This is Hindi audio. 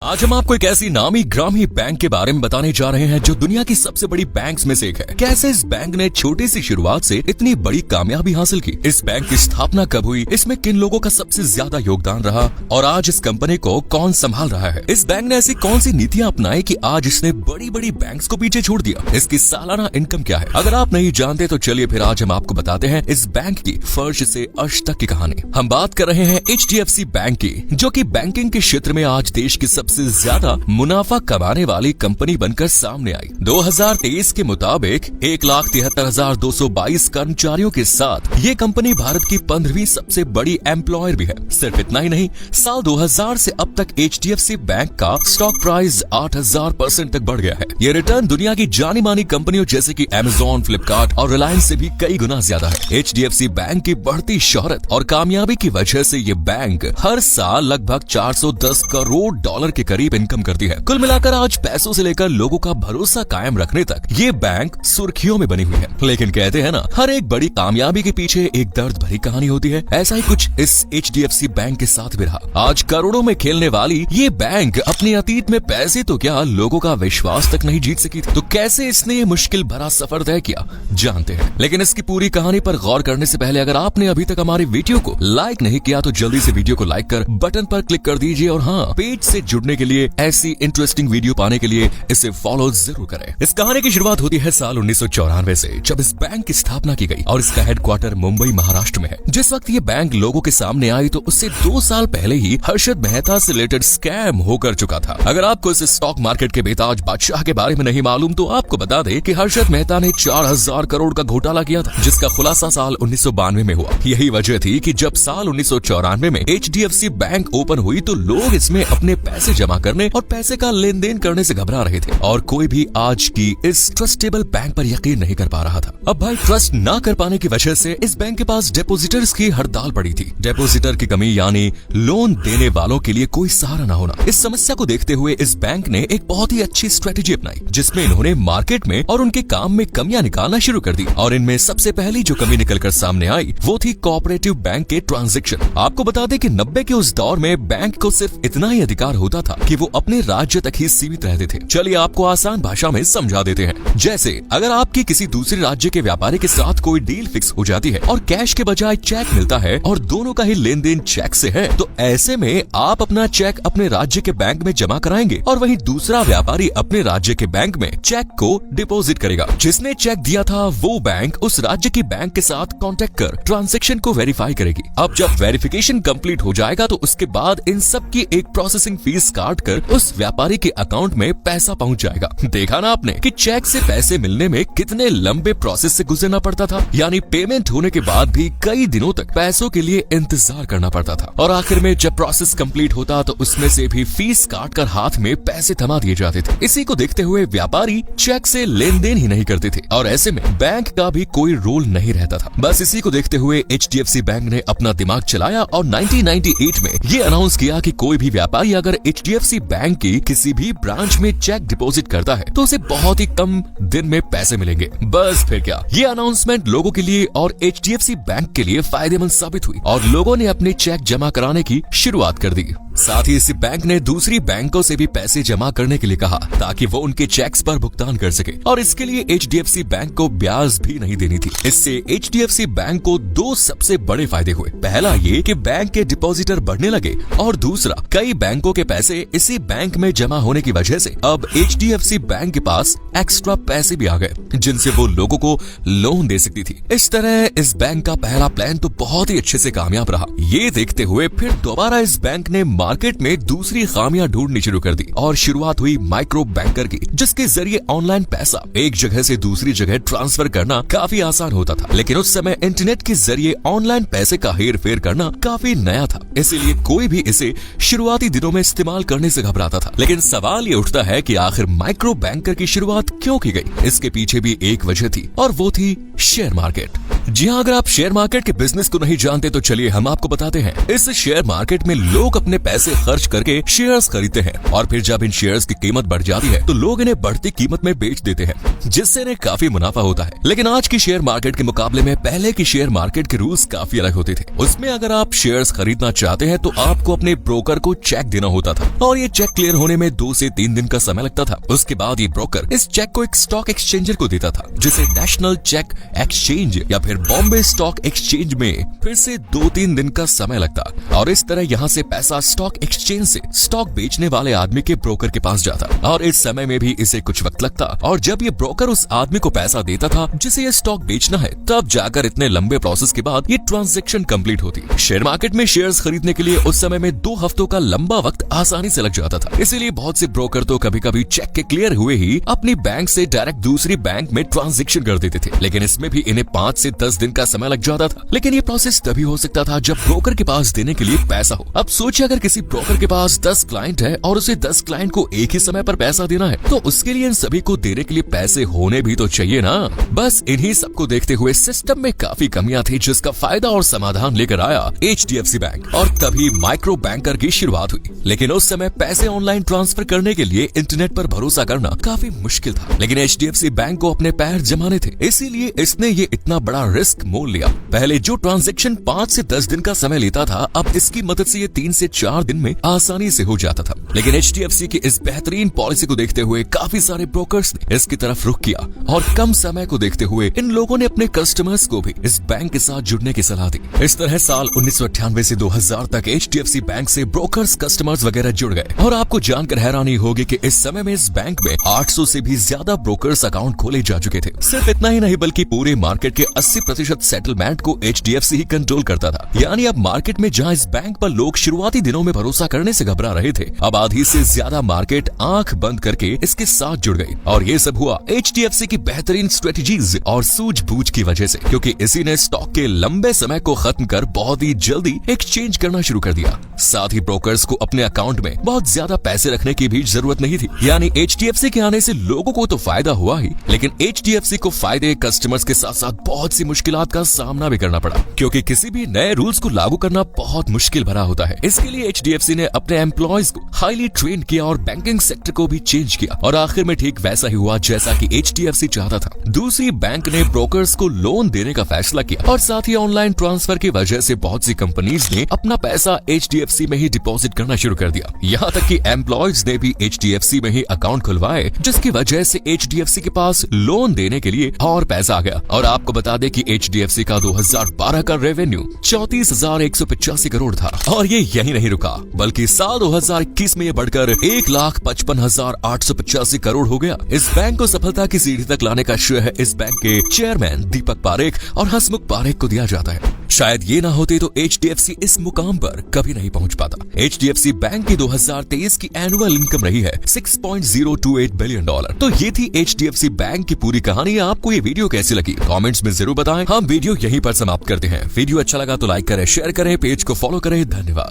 आज हम आपको एक ऐसी नामी ग्रामी बैंक के बारे में बताने जा रहे हैं जो दुनिया की सबसे बड़ी बैंक्स में से एक है। कैसे इस बैंक ने छोटी सी शुरुआत से इतनी बड़ी कामयाबी हासिल की, इस बैंक की स्थापना कब हुई, इसमें किन लोगों का सबसे ज्यादा योगदान रहा और आज इस कंपनी को कौन संभाल रहा है। इस बैंक ने ऐसी कौन सी नीतियां अपनाई कि आज इसने बड़ी बड़ी बैंक्स को पीछे छोड़ दिया। इसकी सालाना इनकम क्या है, अगर आप नहीं जानते तो चलिए फिर आज हम आपको बताते हैं इस बैंक की फर्श से अर्श तक की कहानी। हम बात कर रहे हैं HDFC बैंक की, जो कि बैंकिंग के क्षेत्र में आज देश की सबसे ज्यादा मुनाफा कमाने वाली कंपनी बनकर सामने आई। 2023 के मुताबिक 1,73,222 कर्मचारियों के साथ ये कंपनी भारत की 15वीं सबसे बड़ी एम्प्लॉयर भी है। सिर्फ इतना ही नहीं, साल 2000 से अब तक HDFC बैंक का स्टॉक प्राइस 8000% तक बढ़ गया है। ये रिटर्न दुनिया की जानी मानी कंपनियों जैसे कि Amazon, फ्लिपकार्ट और रिलायंस से भी कई गुना ज्यादा है। HDFC बैंक की बढ़ती शोहरत और कामयाबी की वजह से ये बैंक हर साल लगभग 410 करोड़ डॉलर के करीब इनकम करती है। कुल मिलाकर आज पैसों से लेकर लोगों का भरोसा कायम रखने तक ये बैंक सुर्खियों में बनी हुई है। लेकिन कहते हैं ना, हर एक बड़ी कामयाबी के पीछे एक दर्द भरी कहानी होती है। ऐसा ही कुछ इस HDFC बैंक के साथ भी रहा। आज करोड़ों में खेलने वाली ये बैंक अपने अतीत में पैसे तो क्या, लोगों का विश्वास तक नहीं जीत सकी थी। तो कैसे इसने ये मुश्किल भरा सफर तय किया, जानते हैं। लेकिन इसकी पूरी कहानी पर गौर करने से पहले अगर आपने अभी तक हमारी वीडियो को लाइक नहीं किया तो जल्दी से वीडियो को लाइक कर बटन पर क्लिक कर दीजिए और हाँ, पेज से जुड़ने के लिए, ऐसी इंटरेस्टिंग वीडियो पाने के लिए इसे फॉलो जरूर करें। इस कहानी की शुरुआत होती है साल 1994 से, जब इस बैंक की स्थापना की गई और इसका हेडक्वार्टर मुंबई महाराष्ट्र में है। जिस वक्त ये बैंक लोगों के सामने आई तो उससे 2 साल पहले ही हर्षद मेहता से रिलेटेड स्कैम होकर चुका था। अगर आपको इस स्टॉक मार्केट के बेताज बादशाह के बारे में नहीं मालूम तो आपको बता दे कि हर्षद मेहता ने 4000 करोड़ का घोटाला किया था, जिसका खुलासा साल 1992 में हुआ। यही वजह थी कि जब साल 1994 में HDFC बैंक ओपन हुई तो लोग इसमें अपने पैसे जमा करने और पैसे का लेन देन करने से घबरा रहे थे और कोई भी आज की इस ट्रस्टेबल बैंक पर यकीन नहीं कर पा रहा था। अब भाई, ट्रस्ट ना कर पाने की वजह से इस बैंक के पास डिपोजिटर्स की हड़ताल पड़ी थी। डिपोजिटर की कमी यानी लोन देने वालों के लिए कोई सहारा न होना। इस समस्या को देखते हुए इस बैंक ने एक बहुत ही अच्छी स्ट्रेटेजी अपनाई, जिसमें इन्होंने मार्केट में और उनके काम में कमियां निकालना शुरू कर दी। और इनमें सबसे पहली जो कमी निकलकर सामने आई वो थी कोऑपरेटिव बैंक के ट्रांजैक्शन। आपको बता दें कि 90 के उस दौर में बैंक को सिर्फ इतना ही अधिकार होता था कि वो अपने राज्य तक ही सीमित रहते थे। चलिए आपको आसान भाषा में समझा देते हैं। जैसे अगर आपकी किसी दूसरे राज्य के व्यापारी के साथ कोई डील फिक्स हो जाती है और कैश के बजाय चेक मिलता है और दोनों का ही लेन देन चेक से है, तो ऐसे में आप अपना चेक अपने राज्य के बैंक में जमा कराएंगे और वहीं दूसरा व्यापारी अपने राज्य के बैंक में चेक को डिपॉजिट करेगा। जिसने चेक दिया था वो बैंक उस राज्य की बैंक के साथ कांटेक्ट कर ट्रांजैक्शन को वेरीफाई करेगी। अब जब वेरिफिकेशन कंप्लीट हो जाएगा तो उसके बाद इन सब की एक प्रोसेसिंग फीस काट कर उस व्यापारी के अकाउंट में पैसा पहुंच जाएगा। देखा ना आपने कि चेक से पैसे मिलने में कितने लंबे प्रोसेस से गुजरना पड़ता था, यानी पेमेंट होने के बाद भी कई दिनों तक पैसों के लिए इंतजार करना पड़ता था और आखिर में जब प्रोसेस कंप्लीट होता तो उसमें से भी फीस काट कर हाथ में पैसे थमा दिए जाते थे। इसी को देखते हुए व्यापारी चेक से लेन देन ही नहीं करते थे और ऐसे में बैंक का भी कोई रोल नहीं रहता था। बस इसी को देखते हुए HDFC बैंक ने अपना दिमाग चलाया और 1998 में ये अनाउंस किया कि कोई भी व्यापारी अगर HDFC बैंक की किसी भी ब्रांच में चेक डिपॉजिट करता है तो उसे बहुत ही कम दिन में पैसे मिलेंगे। बस फिर क्या, ये अनाउंसमेंट लोगों के लिए और HDFC बैंक के लिए फायदेमंद साबित हुई और लोगों ने अपने चेक जमा कराने की शुरुआत कर दी। साथ ही इस बैंक ने दूसरी बैंकों से भी पैसे जमा करने के लिए कहा ताकि वो उनके चेक्स पर भुगतान कर सके और इसके लिए HDFC बैंक को ब्याज भी नहीं देनी थी। इससे HDFC बैंक को 2 सबसे बड़े फायदे हुए। पहला ये कि बैंक के डिपॉजिटर बढ़ने लगे और दूसरा, कई बैंकों के पैसे इसी बैंक में जमा होने की वजह से अब HDFC बैंक के पास एक्स्ट्रा पैसे भी आ गए जिनसे वो लोगों को लोन दे सकती थी। इस तरह इस बैंक का पहला प्लान तो बहुत ही अच्छे से कामयाब रहा। ये देखते हुए फिर दोबारा इस बैंक ने मार्केट में दूसरी खामियां ढूंढनी शुरू कर दी और शुरुआत हुई माइक्रो बैंकर की, जिसके जरिए ऑनलाइन पैसा एक जगह से दूसरी जगह ट्रांसफर करना काफी आसान होता था। लेकिन उस समय इंटरनेट के जरिए ऑनलाइन पैसे का हेर फेर करना काफी नया था, इसीलिए कोई भी इसे शुरुआती दिनों में इस्तेमाल करने से घबराता था। लेकिन सवाल ये उठता है कि आखिर माइक्रो बैंकर की शुरुआत क्यों की गई? इसके पीछे भी एक वजह थी और वो थी शेयर मार्केट। जी हाँ, अगर आप शेयर मार्केट के बिजनेस को नहीं जानते तो चलिए हम आपको बताते हैं। इस शेयर मार्केट में लोग अपने पैसे खर्च करके शेयर्स खरीदते हैं और फिर जब इन शेयर्स की कीमत बढ़ जाती है तो लोग इन्हें बढ़ती कीमत में बेच देते हैं, जिससे इन्हें काफी मुनाफा होता है। लेकिन आज की शेयर मार्केट के मुकाबले में पहले की शेयर मार्केट के रूल्स काफी अलग होते थे। उसमें अगर आप शेयर्स खरीदना चाहते हैं तो आपको अपने ब्रोकर को चेक देना होता था और ये चेक क्लियर होने में 2 से 3 दिन का समय लगता था। उसके बाद ये ब्रोकर इस चेक को एक स्टॉक एक्सचेंजर को देता था, जिसे नेशनल चेक एक्सचेंज या फिर बॉम्बे स्टॉक एक्सचेंज में फिर से 2-3 दिन का समय लगता और इस तरह यहाँ से पैसा स्टॉक एक्सचेंज से स्टॉक बेचने वाले आदमी के ब्रोकर के पास जाता और इस समय में भी इसे कुछ वक्त लगता। और जब ये ब्रोकर उस आदमी को पैसा देता था जिसे ये स्टॉक बेचना है, तब जाकर इतने लंबे प्रोसेस के बाद ये ट्रांजैक्शन कंप्लीट होती। शेयर मार्केट में शेयर्स खरीदने के लिए उस समय में 2 हफ्तों का लंबा वक्त आसानी से लग जाता था। इसीलिए बहुत से ब्रोकर तो कभी कभी चेक के क्लियर हुए ही अपनी बैंक से डायरेक्ट दूसरी बैंक में ट्रांजैक्शन कर देते थे, लेकिन इसमें भी इन्हें 5 से 10 दिन का समय लग जाता था। लेकिन ये प्रोसेस तभी हो सकता था जब ब्रोकर के पास देने के लिए पैसा हो। अब सोचिए, अगर किसी ब्रोकर के पास 10 क्लाइंट है और उसे 10 क्लाइंट को एक ही समय पर पैसा देना है, तो उसके लिए इन सभी को देने के लिए पैसे होने भी तो चाहिए ना। बस इन्हीं सबको देखते हुए सिस्टम में काफी कमियां थी, जिसका फायदा और समाधान लेकर आया HDFC बैंक और तभी माइक्रो बैंकर की शुरुआत हुई। लेकिन उस समय पैसे ऑनलाइन ट्रांसफर करने के लिए इंटरनेट पर भरोसा करना काफी मुश्किल था, लेकिन HDFC बैंक को अपने पैर जमाने थे, इसीलिए इसने ये इतना बड़ा रिस्क मोल लिया। पहले जो ट्रांजैक्शन 5 से 10 दिन का समय लेता था, अब इसकी मदद से ये 3 से 4 दिन में आसानी से हो जाता था। लेकिन HDFC की इस बेहतरीन पॉलिसी को देखते हुए काफी सारे ब्रोकर्स ने इसकी तरफ रुख किया और कम समय को देखते हुए इन लोगों ने अपने कस्टमर्स को भी इस बैंक के साथ जुड़ने की सलाह दी। इस तरह साल 1998 से 2000 तक HDFC बैंक से ब्रोकर्स, कस्टमर्स वगैरह जुड़ गए और आपको जानकर हैरानी होगी कि इस समय में इस बैंक में 800 से भी ज्यादा ब्रोकर्स अकाउंट खोले जा चुके थे। सिर्फ इतना ही नहीं बल्कि पूरे मार्केट के 80% सेटलमेंट को HDFC ही कंट्रोल करता था। यानी अब मार्केट में जहां इस बैंक पर लोग शुरुआती दिनों में भरोसा करने से घबरा रहे थे, अब आधी से ज्यादा मार्केट आंख बंद करके इसके साथ जुड़ गई। और ये सब हुआ HDFC की बेहतरीन स्ट्रेटजीज और सूझबूझ की वजह से, क्योंकि इसी ने स्टॉक के लंबे समय को खत्म कर बहुत ही जल्दी एक्सचेंज करना शुरू कर दिया। साथ ही ब्रोकर्स को अपने अकाउंट में बहुत ज्यादा पैसे रखने की भी जरूरत नहीं थी। यानी HDFC के आने से लोगों को तो फायदा हुआ ही, लेकिन HDFC को फायदे कस्टमर्स के साथ साथ बहुत सी मुश्किलात का सामना भी करना पड़ा, क्योंकि किसी भी नए रूल्स को लागू करना बहुत मुश्किल भरा होता है। इसके लिए HDFC ने अपने एम्प्लॉयज को हाईली ट्रेन किया और बैंकिंग सेक्टर को भी चेंज किया और आखिर में ठीक वैसा ही हुआ जैसा कि HDFC चाहता था। दूसरी बैंक ने ब्रोकर्स को लोन देने का फैसला किया और साथ ही ऑनलाइन ट्रांसफर की वजह से बहुत सी कंपनीज ने अपना पैसा HDFC में ही डिपॉजिट करना शुरू कर दिया। यहाँ तक कि एम्प्लॉयज ने भी HDFC में ही अकाउंट खुलवाए, जिसकी वजह से HDFC के पास लोन देने के लिए और पैसा आ गया। और आपको बता दें कि HDFC का 2012 का रेवेन्यू 34,185 करोड़ था और ये यही नहीं रुका, बल्कि साल 2021 में ये बढ़कर 1,55,885 करोड़ हो गया। इस बैंक को सफलता की सीढ़ी तक लाने का श्रेय इस बैंक के चेयरमैन दीपक पारेख और हसमुख पारेख को दिया जाता है। शायद ये ना होते तो HDFC इस मुकाम पर कभी नहीं पहुंच पाता। HDFC बैंक की 2023 की एनुअल इनकम रही है $6.028 बिलियन। तो ये थी HDFC बैंक की पूरी कहानी। आपको ये वीडियो कैसी लगी कमेंट्स में जरूर बताएं। हम वीडियो यहीं पर समाप्त करते हैं। वीडियो अच्छा लगा तो लाइक करें, शेयर करें, पेज को फॉलो करें। धन्यवाद।